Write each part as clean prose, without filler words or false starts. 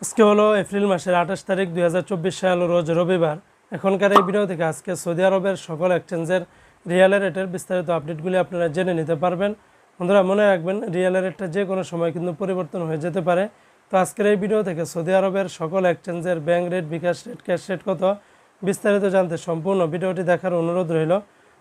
আজকে হলো এপ্রিল মাসের 28 তারিখ 2024 সাল রোজ রবিবার। এখনকার এই ভিডিও থেকে আজকে সৌদি আরবের সকল এক্সচেঞ্জের রিয়ালের রেটের বিস্তারিত আপডেটগুলি আপনারা জেনে নিতে পারবেন। বন্ধুরা মনে রাখবেন, রিয়ালের রেটটা যে কোনো সময় কিন্তু পরিবর্তন হয়ে যেতে পারে। তো আজকের এই ভিডিও থেকে সৌদি আরবের সকল এক্সচেঞ্জের ব্যাংক রেট, বিকাশ রেট, ক্যাশ রেট কত বিস্তারিত জানতে সম্পূর্ণ ভিডিওটি দেখার অনুরোধ রইল।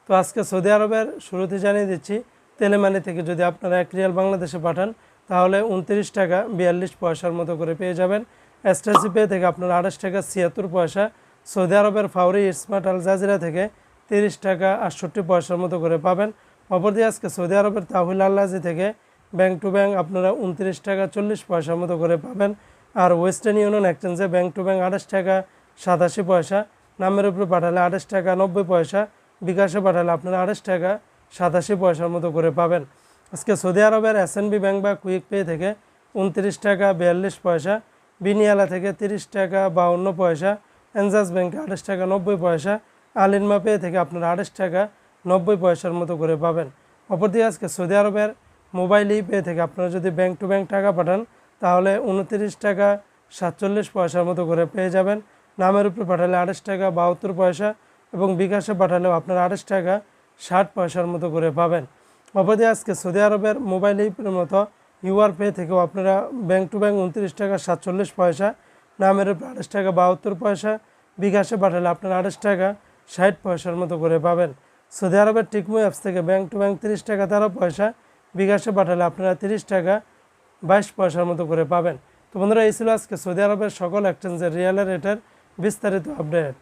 তো আজকে সৌদি আরবের শুরুতে জানিয়ে দিচ্ছি, তেলেমানি থেকে যদি আপনারা 1 রিয়াল বাংলাদেশে পাঠান তাহলে 29 টাকা 42 পয়সার মতো করে পেয়ে যাবেন। এসটিসি পে থেকে আপনারা 28 টাকা 76 পয়সা, সৌদি আরবের ফাউরি স্মার্ট আল জাজিরা থেকে 30 টাকা 68 পয়সার মতো করে পাবেন। অপরদিকে আজকে সৌদি আরবের তাহুল আল্লাজি থেকে ব্যাংক টু ব্যাংক আপনারা 29 টাকা 40 পয়সার মতো করে পাবেন। আর ওয়েস্টার্ন ইউনিয়ন এক্সচেঞ্জে ব্যাংক টু ব্যাংক 28 টাকা 87 পয়সা, নামের উপরে পাঠালে 28 টাকা 90 পয়সা, বিকাশে পাঠালে আপনারা 28 টাকা 87 পয়সার মতো করে পাবেন। আজকে সৌদি আরবের এসএনবি ব্যাংক বা কুইক পে থেকে 29 টাকা 42 পয়সা, বিনিয়ালা থেকে 30 টাকা 52 পয়সা, এনজাস ব্যাংকে 28 টাকা 90 পয়সা, আলিনমা পে থেকে আপনারা 28 টাকা 90 পয়সার মতো করে পাবেন। অপরদিকে আজকে সৌদি আরবের মোবাইল পে থেকে আপনারা যদি ব্যাংক টু ব্যাংক টাকা পাঠান তাহলে 29 টাকা 47 পয়সার মতো করে পেয়ে যাবেন। নামের উপরে পাঠালে 28 টাকা 72 পয়সা এবং বিকাশে পাঠালেও আপনারা 28 টাকা 60 পয়সার মতো করে পাবেন। অপরদিকে আজকে সৌদি আরবের মোবাইল ইপের মতো ইউআর পে থেকেও আপনারা ব্যাংক টু ব্যাংক 29 টাকা 47 পয়সা, নামের উপরে 28 টাকা 72 পয়সা, বিকাশে পাঠালে আপনারা 28 টাকা 60 পয়সার মতো করে পাবেন। সৌদি আরবের টিকমো অ্যাপস থেকে ব্যাংক টু ব্যাংক 30 টাকা 13 পয়সা, বিকাশে পাঠালে আপনারা 30 টাকা 22 পয়সার মতো করে পাবেন। তো বন্ধুরা, এই ছিল আজকে সৌদি আরবের সকল এক্সচেঞ্জের রিয়ালের রেটের বিস্তারিত আপডেট।